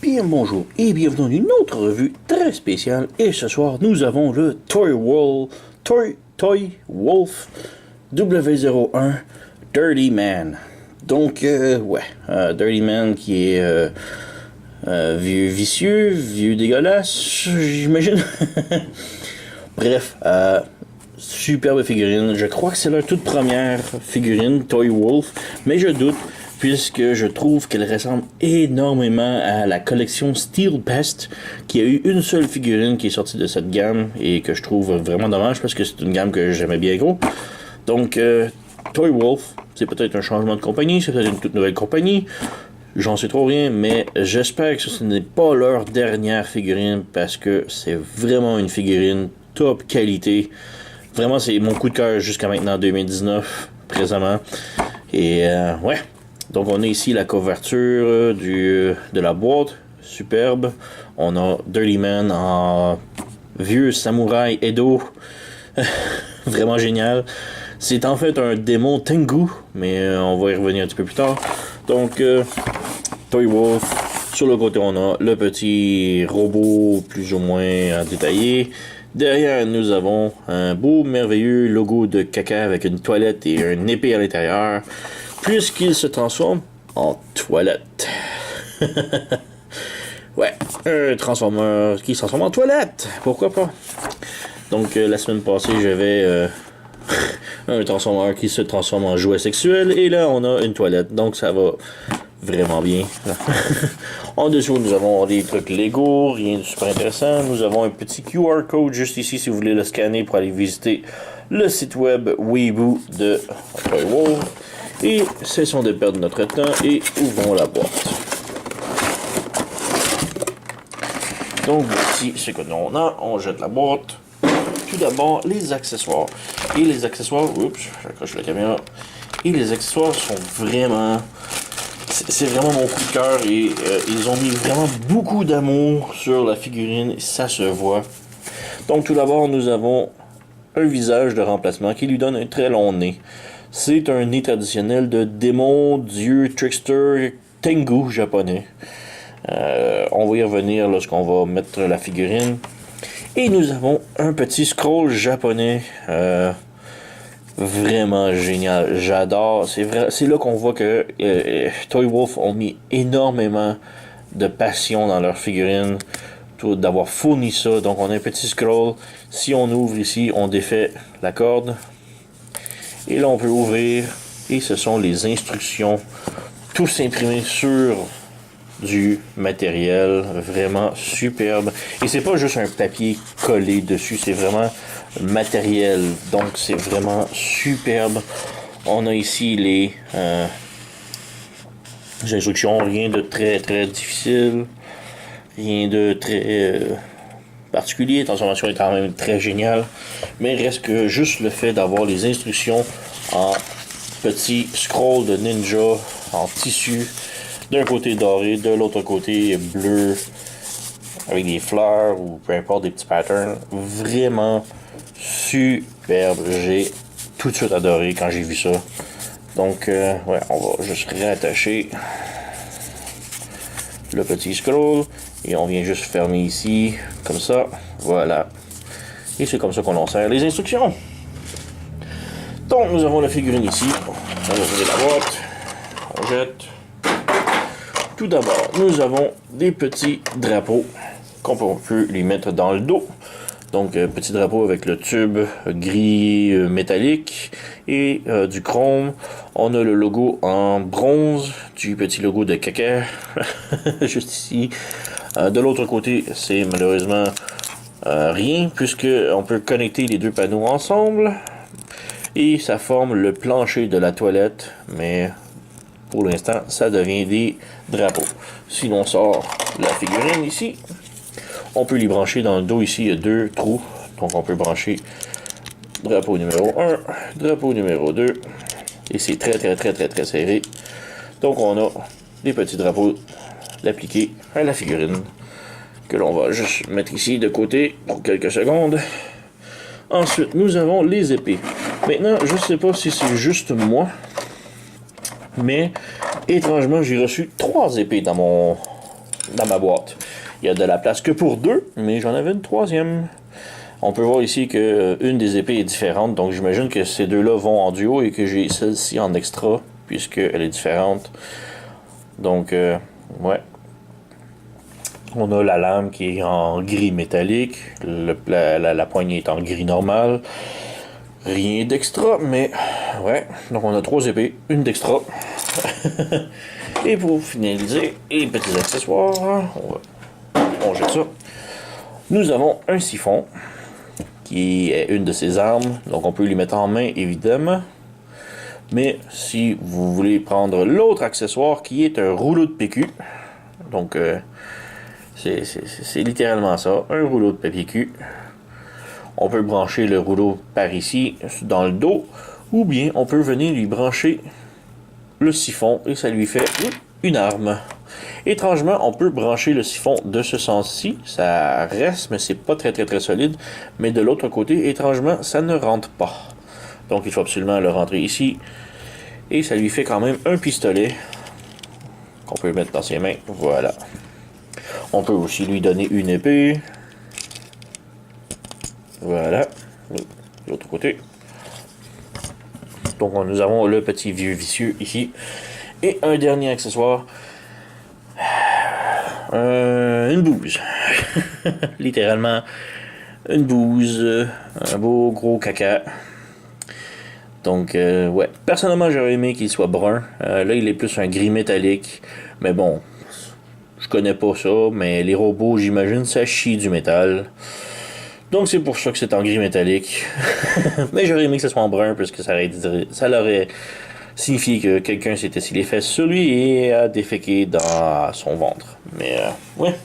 Bien bonjour et bienvenue dans une autre revue très spéciale. Et ce soir, nous avons le Toy Wolf W01 Dirty Man. Donc, Dirty Man qui est vieux vicieux, vieux dégueulasse, j'imagine. Bref, superbe figurine. Je crois que c'est leur toute première figurine, Toy Wolf, mais je doute, puisque je trouve qu'elle ressemble énormément à la collection Steel Pest, qui a eu une seule figurine qui est sortie de cette gamme, et que je trouve vraiment dommage, parce que c'est une gamme que j'aimais bien gros. Donc, Toy Wolf, c'est peut-être un changement de compagnie, c'est peut-être une toute nouvelle compagnie, j'en sais trop rien, mais j'espère que ce n'est pas leur dernière figurine, parce que c'est vraiment une figurine top qualité. Vraiment, c'est mon coup de cœur jusqu'à maintenant, 2019, présentement. Et ouais. Donc, on a ici la couverture de la boîte. Superbe. On a Dirty Man en vieux samouraï Edo. Vraiment génial. C'est en fait un démon Tengu, mais on va y revenir un petit peu plus tard. Donc, Toy Wolf. Sur le côté, on a le petit robot plus ou moins détaillé. Derrière, nous avons un beau, merveilleux logo de caca avec une toilette et une épée à l'intérieur, puisqu'il se transforme en toilette. Ouais, un Transformer qui se transforme en toilette, pourquoi pas? Donc, la semaine passée, j'avais un Transformer qui se transforme en jouet sexuel, et là, on a une toilette, donc ça va vraiment bien. En dessous, nous avons des trucs Lego, rien de super intéressant. Nous avons un petit QR code juste ici si vous voulez le scanner pour aller visiter le site web Weeboo de Toy Wolf. Et cessons de perdre notre temps et ouvrons la boîte. Donc voici ce que l'on a. On jette la boîte. Tout d'abord, les accessoires. Et les accessoires, oups, j'accroche la caméra. Et les accessoires sont vraiment... C'est vraiment mon coup de cœur et ils ont mis vraiment beaucoup d'amour sur la figurine, ça se voit. Donc tout d'abord, nous avons un visage de remplacement qui lui donne un très long nez. C'est un nez traditionnel de démon, dieu, trickster, Tengu japonais. On va y revenir lorsqu'on va mettre la figurine. Et nous avons un petit scroll japonais. Vraiment génial, j'adore. C'est là qu'on voit que Toy Wolf ont mis énormément de passion dans leur figurine, d'avoir fourni ça. Donc on a un petit scroll. Si on ouvre ici, on défait la corde. Et là on peut ouvrir. Et ce sont les instructions. Tous imprimés sur du matériel vraiment superbe. Et c'est pas juste un papier collé dessus, c'est vraiment matériel. Donc c'est vraiment superbe. On a ici les instructions, rien de très très difficile, rien de très particulier. La transformation est quand même très géniale, mais reste que juste le fait d'avoir les instructions en petit scroll de ninja en tissu, d'un côté doré, de l'autre côté bleu, avec des fleurs ou peu importe, des petits patterns. Vraiment superbe. J'ai tout de suite adoré quand j'ai vu ça. Donc, ouais, on va juste réattacher le petit scroll. Et on vient juste fermer ici, comme ça. Voilà. Et c'est comme ça qu'on en sert les instructions. Donc, nous avons la figurine ici. On va ouvrir la boîte. On jette. Tout d'abord, nous avons des petits drapeaux qu'on peut les mettre dans le dos. Donc, petit drapeau avec le tube gris métallique et du chrome. On a le logo en bronze, du petit logo de caca, juste ici. De l'autre côté, c'est malheureusement rien, puisque on peut connecter les deux panneaux ensemble. Et ça forme le plancher de la toilette, mais... pour l'instant, ça devient des drapeaux. Si l'on sort la figurine ici, on peut les brancher dans le dos. Ici, il y a deux trous. Donc, on peut brancher drapeau numéro 1, drapeau numéro 2. Et c'est très, très, très, très, très serré. Donc, on a des petits drapeaux appliqués à la figurine que l'on va juste mettre ici de côté pour quelques secondes. Ensuite, nous avons les épées. Maintenant, je ne sais pas si c'est juste moi, mais étrangement, j'ai reçu 3 épées dans mon dans ma boîte. Il y a de la place que pour 2, mais j'en avais une 3e. On peut voir ici que une des épées est différente, donc j'imagine que ces deux-là vont en duo et que j'ai celle-ci en extra, puisqu'elle est différente. Donc, ouais. On a la lame qui est en gris métallique, la poignée est en gris normal. Rien d'extra, mais ouais. Donc on a 3 épées, une d'extra. Et pour finaliser, les petits accessoires, on jette ça. Nous avons un siphon, qui est une de ses armes. Donc on peut lui mettre en main, évidemment. Mais si vous voulez prendre l'autre accessoire, qui est un rouleau de PQ. Donc c'est littéralement ça, un rouleau de PQ. On peut brancher le rouleau par ici, dans le dos, ou bien on peut venir lui brancher le siphon et ça lui fait une arme. Étrangement, on peut brancher le siphon de ce sens-ci, ça reste, mais c'est pas très solide. Mais de l'autre côté, étrangement, ça ne rentre pas. Donc il faut absolument le rentrer ici. Et ça lui fait quand même un pistolet qu'on peut mettre dans ses mains. Voilà. On peut aussi lui donner une épée. Voilà, de l'autre côté. Donc nous avons le petit vieux vicieux ici. Et un dernier accessoire. Une bouse. Littéralement, une bouse. Un beau gros caca. Donc, ouais. Personnellement, j'aurais aimé qu'il soit brun. Là, il est plus un gris métallique. Mais bon, je connais pas ça. Mais les robots, j'imagine, ça chie du métal. Donc c'est pour ça que c'est en gris métallique. Mais j'aurais aimé que ce soit en brun, parce que ça l'aurait signifié que quelqu'un s'est assis les fesses sur lui et a déféqué dans son ventre. Mais ouais.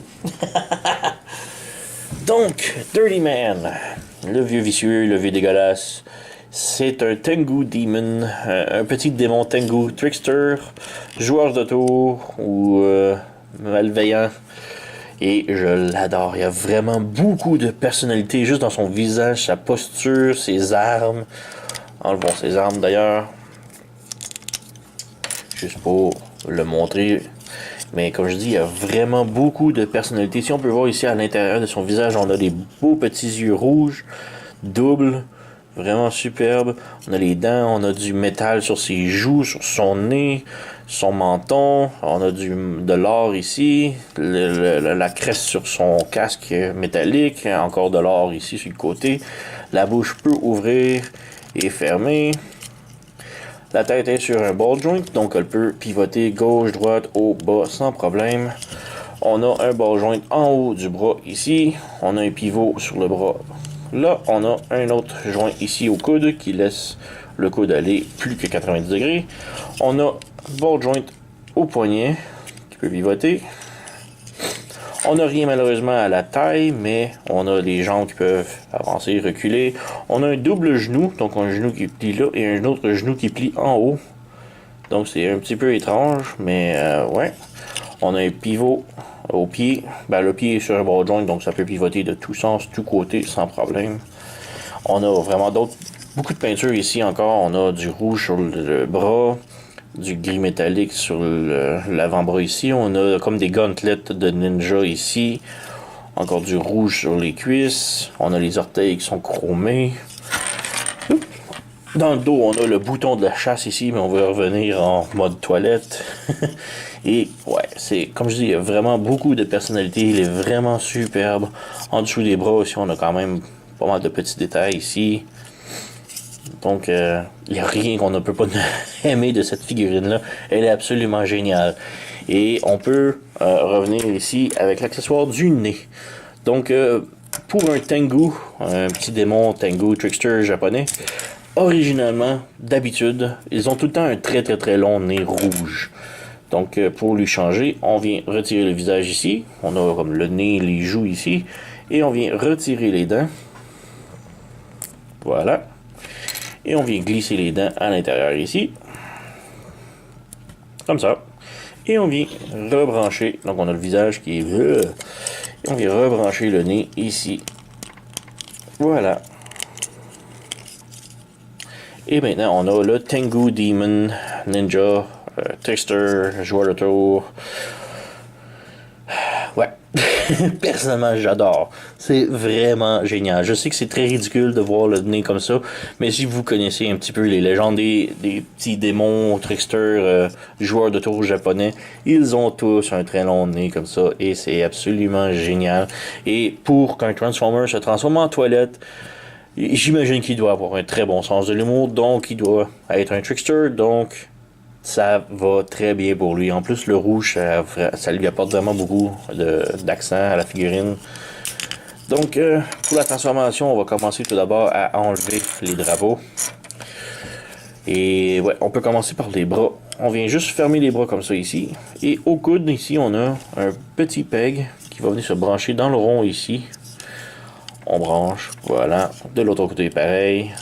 Donc, Dirty Man, le vieux vicieux, le vieux dégueulasse. C'est un Tengu Demon, un petit démon Tengu trickster, joueur de tour ou malveillant. Et je l'adore. Il y a vraiment beaucoup de personnalité juste dans son visage, sa posture, ses armes. Enlevons ses armes d'ailleurs. Juste pour le montrer. Mais comme je dis, il y a vraiment beaucoup de personnalité. Si on peut voir ici à l'intérieur de son visage, on a des beaux petits yeux rouges, doubles. Vraiment superbe. On a les dents, on a du métal sur ses joues, sur son nez, son menton. On a de l'or ici. La creste sur son casque métallique. Encore de l'or ici sur le côté. La bouche peut ouvrir et fermer. La tête est sur un ball joint, donc elle peut pivoter gauche, droite, haut, bas sans problème. On a un ball joint en haut du bras ici. On a un pivot sur le bras. Là, on a un autre joint ici au coude qui laisse le coude aller plus que 90 degrés. On a ball joint au poignet qui peut pivoter. On n'a rien malheureusement à la taille, mais on a des jambes qui peuvent avancer, reculer. On a un double genou, donc un genou qui plie là et un autre genou qui plie en haut. Donc c'est un petit peu étrange, mais ouais. On a un pivot au pied. Ben, le pied est sur un ball joint, donc ça peut pivoter de tous sens, tous côtés, sans problème. On a vraiment beaucoup de peinture ici encore. On a du rouge sur le bras, du gris métallique sur l'avant-bras ici. On a comme des gauntlets de ninja ici. Encore du rouge sur les cuisses. On a les orteils qui sont chromés. Dans le dos, on a le bouton de la chasse ici, mais on va revenir en mode toilette. Et ouais, c'est comme je dis, il y a vraiment beaucoup de personnalité. Il est vraiment superbe. En dessous des bras aussi, on a quand même pas mal de petits détails ici. Donc, il n'y a rien qu'on ne peut pas aimer de cette figurine-là. Elle est absolument géniale. Et on peut revenir ici avec l'accessoire du nez. Donc, pour un Tengu, un petit démon Tengu trickster japonais, originalement, d'habitude, ils ont tout le temps un très long nez rouge. Donc, pour lui changer, on vient retirer le visage ici. On a comme le nez, les joues ici. Et on vient retirer les dents. Voilà. Et on vient glisser les dents à l'intérieur ici. Comme ça. Et on vient rebrancher. Donc, on a le visage qui est... Et on vient rebrancher le nez ici. Voilà. Et maintenant, on a le Tengu Demon Ninja, Trickster, joueur de tour. Personnellement, j'adore. C'est vraiment génial. Je sais que c'est très ridicule de voir le nez comme ça, mais si vous connaissez un petit peu les légendes des petits démons, tricksters, joueurs de tours japonais, ils ont tous un très long nez comme ça, et c'est absolument génial. Et pour qu'un Transformer se transforme en toilette, j'imagine qu'il doit avoir un très bon sens de l'humour, donc il doit être un trickster, donc ça va très bien pour lui. En plus, le rouge, ça lui apporte vraiment beaucoup d'accent à la figurine. Donc, pour la transformation, on va commencer tout d'abord à enlever les drapeaux. Et ouais, on peut commencer par les bras. On vient juste fermer les bras comme ça ici. Et au coude, ici, on a un petit peg qui va venir se brancher dans le rond ici. On branche, voilà. De l'autre côté, pareil.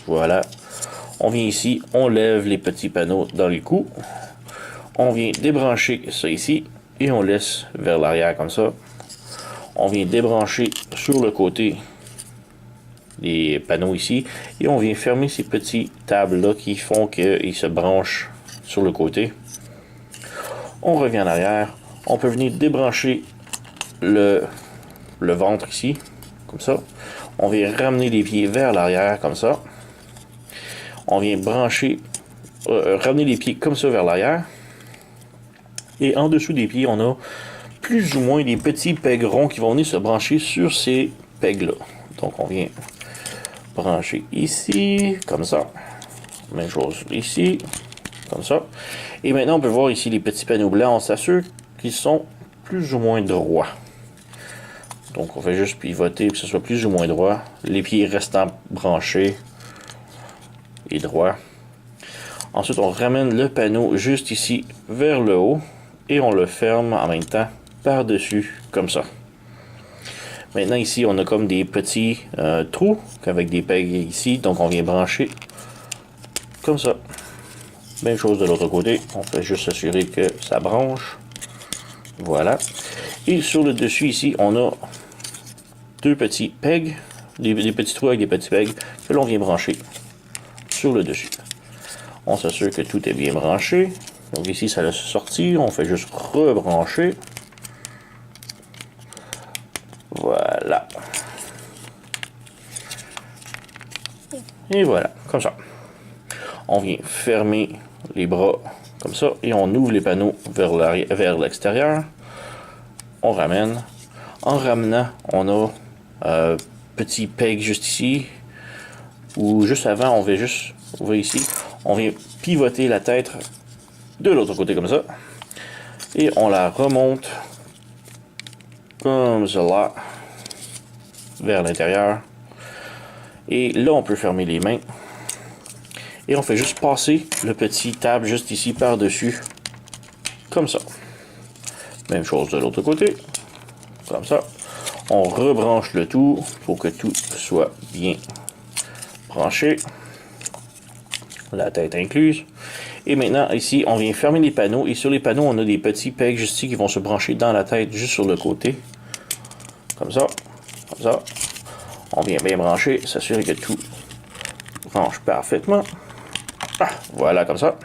Voilà. On vient ici, on lève les petits panneaux dans les coups. On vient débrancher ça ici et on laisse vers l'arrière comme ça. On vient débrancher sur le côté les panneaux ici et on vient fermer ces petits tables là qui font qu'ils se branchent sur le côté. On revient en arrière. On peut venir débrancher le ventre ici, comme ça. On vient ramener les pieds vers l'arrière comme ça. On vient brancher, ramener les pieds comme ça vers l'arrière. Et en dessous des pieds, on a plus ou moins des petits pegs ronds qui vont venir se brancher sur ces pegs-là. Donc on vient brancher ici, comme ça. Même chose ici, comme ça. Et maintenant, on peut voir ici les petits panneaux blancs. On s'assure qu'ils sont plus ou moins droits. Donc on fait juste pivoter pour que ce soit plus ou moins droit. Les pieds restant branchés et droit. Ensuite, on ramène le panneau juste ici vers le haut et on le ferme en même temps par-dessus, comme ça. Maintenant, ici, on a comme des petits trous avec des pegs ici, donc on vient brancher comme ça. Même chose de l'autre côté, on fait juste s'assurer que ça branche. Voilà. Et sur le dessus ici, on a deux petits pegs, des petits trous avec des petits pegs que l'on vient brancher sur le dessus. On s'assure que tout est bien branché. Donc ici, ça laisse sortir. On fait juste rebrancher. Voilà. Et voilà, comme ça. On vient fermer les bras comme ça et on ouvre les panneaux vers l'extérieur. On ramène. En ramenant, on a petit peg juste ici. Ou juste avant, on va juste ouvrir ici. On vient pivoter la tête de l'autre côté comme ça. Et on la remonte comme cela vers l'intérieur. Et là, on peut fermer les mains. Et on fait juste passer le petit table juste ici par-dessus. Comme ça. Même chose de l'autre côté. Comme ça. On rebranche le tout pour que tout soit bien branché, la tête incluse. Et maintenant, ici, on vient fermer les panneaux. Et sur les panneaux, on a des petits pegs juste ici qui vont se brancher dans la tête, juste sur le côté. Comme ça. Comme ça. On vient bien brancher, s'assurer que tout branche parfaitement. Ah, voilà, comme ça.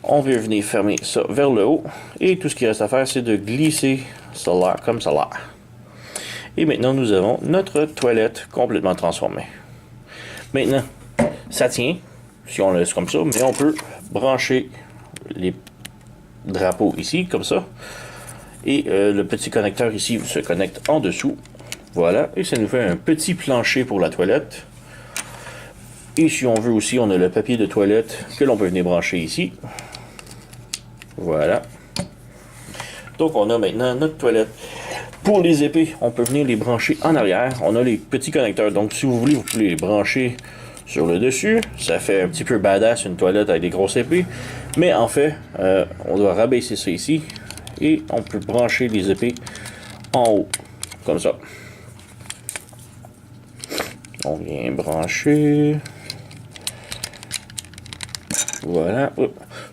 On vient venir fermer ça vers le haut. Et tout ce qu'il reste à faire, c'est de glisser cela comme cela. Et maintenant, nous avons notre toilette complètement transformée. Maintenant, ça tient, si on le laisse comme ça, mais on peut brancher les drapeaux ici, comme ça. Et le petit connecteur ici se connecte en dessous. Voilà, et ça nous fait un petit plancher pour la toilette. Et si on veut aussi, on a le papier de toilette que l'on peut venir brancher ici. Voilà. Donc on a maintenant notre toilette. Pour les épées, on peut venir les brancher en arrière. On a les petits connecteurs. Donc, si vous voulez, vous pouvez les brancher sur le dessus. Ça fait un petit peu badass une toilette avec des grosses épées. Mais en fait, on doit rabaisser ça ici. Et on peut brancher les épées en haut. Comme ça. On vient brancher. Voilà.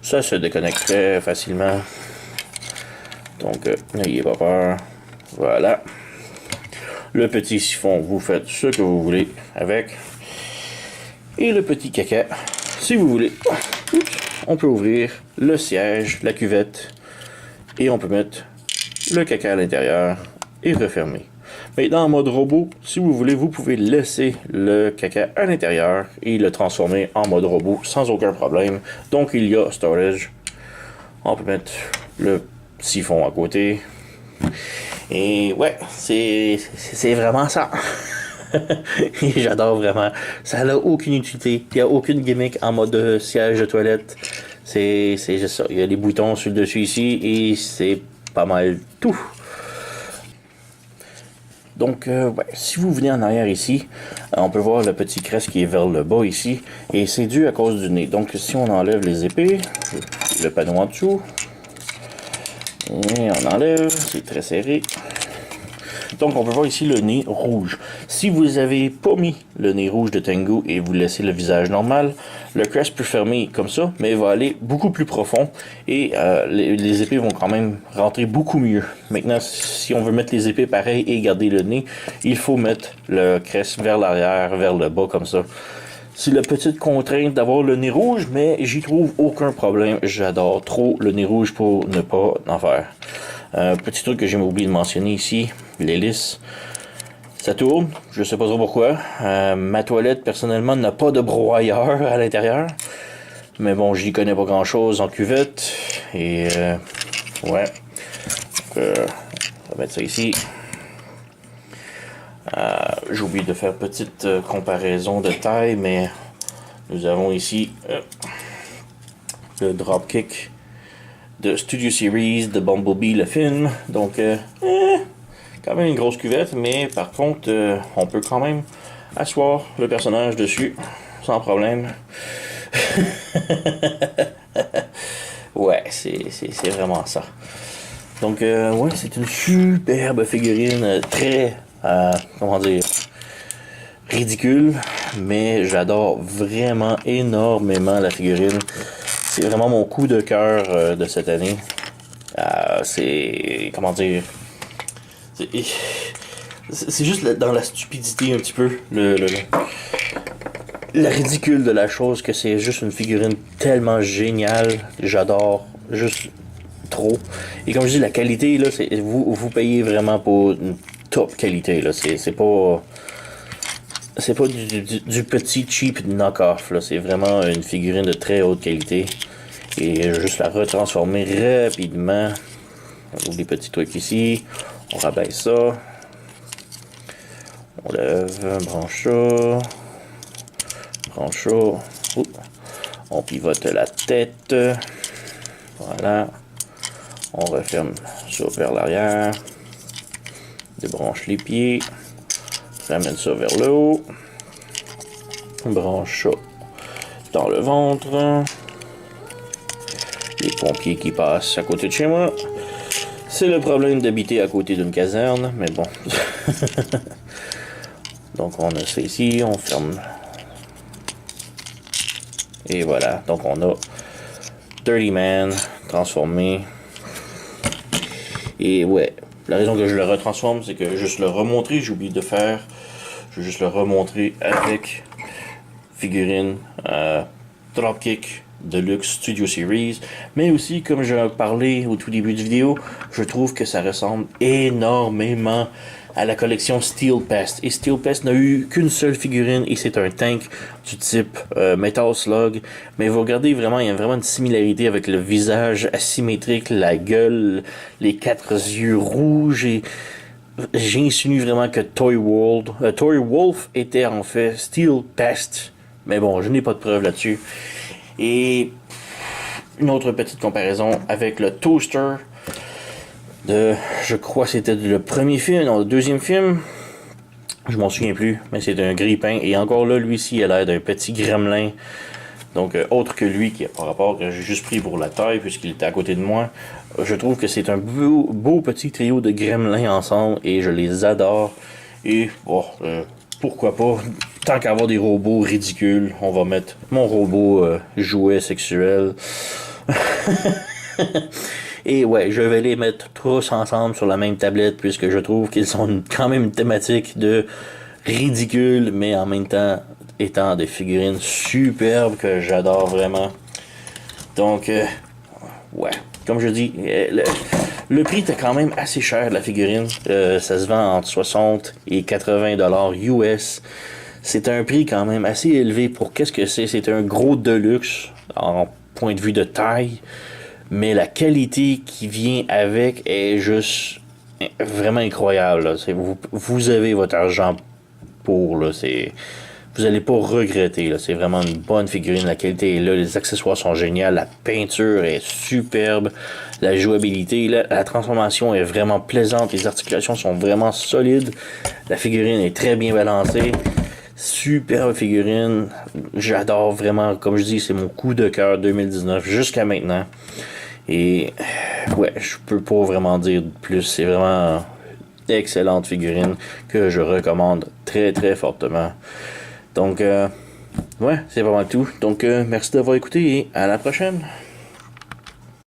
Ça se déconnecte très facilement. Donc, n'ayez pas peur. Voilà. Le petit siphon, vous faites ce que vous voulez avec. Et le petit caca, si vous voulez, on peut ouvrir le siège, la cuvette, et on peut mettre le caca à l'intérieur est refermé. Maintenant, en mode robot, si vous voulez, vous pouvez laisser le caca à l'intérieur et le transformer en mode robot sans aucun problème. Donc, il y a storage. On peut mettre le siphon à côté. Et ouais, c'est vraiment ça. J'adore vraiment. Ça n'a aucune utilité. Il n'y a aucune gimmick en mode siège de toilette. C'est juste ça. Il y a des boutons sur le dessus ici et c'est pas mal tout. Donc, ouais, si vous venez en arrière ici, on peut voir le petit crest qui est vers le bas ici. Et c'est dû à cause du nez. Donc, si on enlève les épées, le panneau en dessous, et on enlève, c'est très serré. Donc, on peut voir ici le nez rouge. Si vous n'avez pas mis le nez rouge de Tengu et vous laissez le visage normal, le crest peut fermer comme ça, mais il va aller beaucoup plus profond et les épées vont quand même rentrer beaucoup mieux. Maintenant, si on veut mettre les épées pareil et garder le nez, il faut mettre le crest vers l'arrière, vers le bas comme ça. C'est la petite contrainte d'avoir le nez rouge, mais j'y trouve aucun problème. J'adore trop le nez rouge pour ne pas en faire. Petit truc que j'ai oublié de mentionner ici, l'hélice. Ça tourne, je sais pas trop pourquoi. Ma toilette, personnellement, n'a pas de broyeur à l'intérieur. Mais bon, j'y connais pas grand chose en cuvette. Et ouais. Donc, on va mettre ça ici. J'ai oublié de faire petite comparaison de taille, mais nous avons ici le dropkick de Studio Series de Bumblebee le film. Donc, quand même une grosse cuvette, mais par contre, on peut quand même asseoir le personnage dessus sans problème. Ouais, c'est vraiment ça. Donc, ouais, c'est une superbe figurine, très, comment dire, ridicule, mais j'adore vraiment énormément la figurine. C'est vraiment mon coup de cœur de cette année. C'est, comment dire, c'est juste dans la stupidité un petit peu, la ridicule de la chose, que c'est juste une figurine tellement géniale. J'adore, juste trop. Et comme je dis, la qualité, là, vous payez vraiment pour une top qualité, là. C'est pas du petit cheap knock-off, là. C'est vraiment une figurine de très haute qualité. Et juste la retransformer rapidement. On ouvre les petits trucs ici. On rabaisse ça. On lève, branche ça. Branche ça. On pivote la tête. Voilà. On referme ça vers l'arrière. Débranche les pieds. Ramène ça vers le haut. Branche ça dans le ventre. Les pompiers qui passent à côté de chez moi. C'est le problème d'habiter à côté d'une caserne, mais bon. Donc on a ça ici, on ferme. Et voilà, donc on a Dirty Man transformé. Et ouais, la raison que je le retransforme, c'est que juste le remontrer, j'ai oublié de faire. Je vais juste le remontrer avec figurine Dropkick Deluxe Studio Series, mais aussi, comme je parlais au tout début de vidéo, je trouve que ça ressemble énormément à la collection Steel Pest. Et Steel Pest n'a eu qu'une seule figurine et c'est un tank du type Metal Slug. Mais vous regardez vraiment, il y a vraiment une similarité avec le visage asymétrique, la gueule, les 4 yeux rouges et j'insinue vraiment que Toy Wolf était en fait Steel Pest. Mais bon, je n'ai pas de preuves là-dessus. Et une autre petite comparaison avec le toaster de, je crois que c'était le premier film, non, le deuxième film, je m'en souviens plus, mais c'est un grille-pain, et encore là, lui-ci, il a l'air d'un petit gremlin, donc autre que lui, qui a par rapport, que j'ai juste pris pour la taille, puisqu'il était à côté de moi. Je trouve que c'est un beau petit trio de gremlins ensemble, et je les adore, et bon, pourquoi pas, tant qu'avoir des robots ridicules, on va mettre mon robot jouet sexuel. Et ouais, je vais les mettre tous ensemble sur la même tablette, puisque je trouve qu'ils ont quand même une thématique de ridicule, mais en même temps étant des figurines superbes que j'adore vraiment. Donc, ouais, comme je dis, Le prix était quand même assez cher de la figurine. Ça se vend entre 60 et 80 dollars US. C'est un prix quand même assez élevé pour qu'est-ce que c'est. C'est un gros deluxe en point de vue de taille. Mais la qualité qui vient avec est juste vraiment incroyable. Là. Vous avez votre argent pour. Là. Vous n'allez pas regretter. Là. C'est vraiment une bonne figurine. La qualité est là. Les accessoires sont géniaux. La peinture est superbe. La jouabilité, la transformation est vraiment plaisante. Les articulations sont vraiment solides. La figurine est très bien balancée. Superbe figurine. J'adore vraiment. Comme je dis, c'est mon coup de cœur 2019 jusqu'à maintenant. Et ouais, je peux pas vraiment dire de plus. C'est vraiment excellente figurine que je recommande très très fortement. Donc, ouais, c'est vraiment tout. Donc, merci d'avoir écouté et à la prochaine.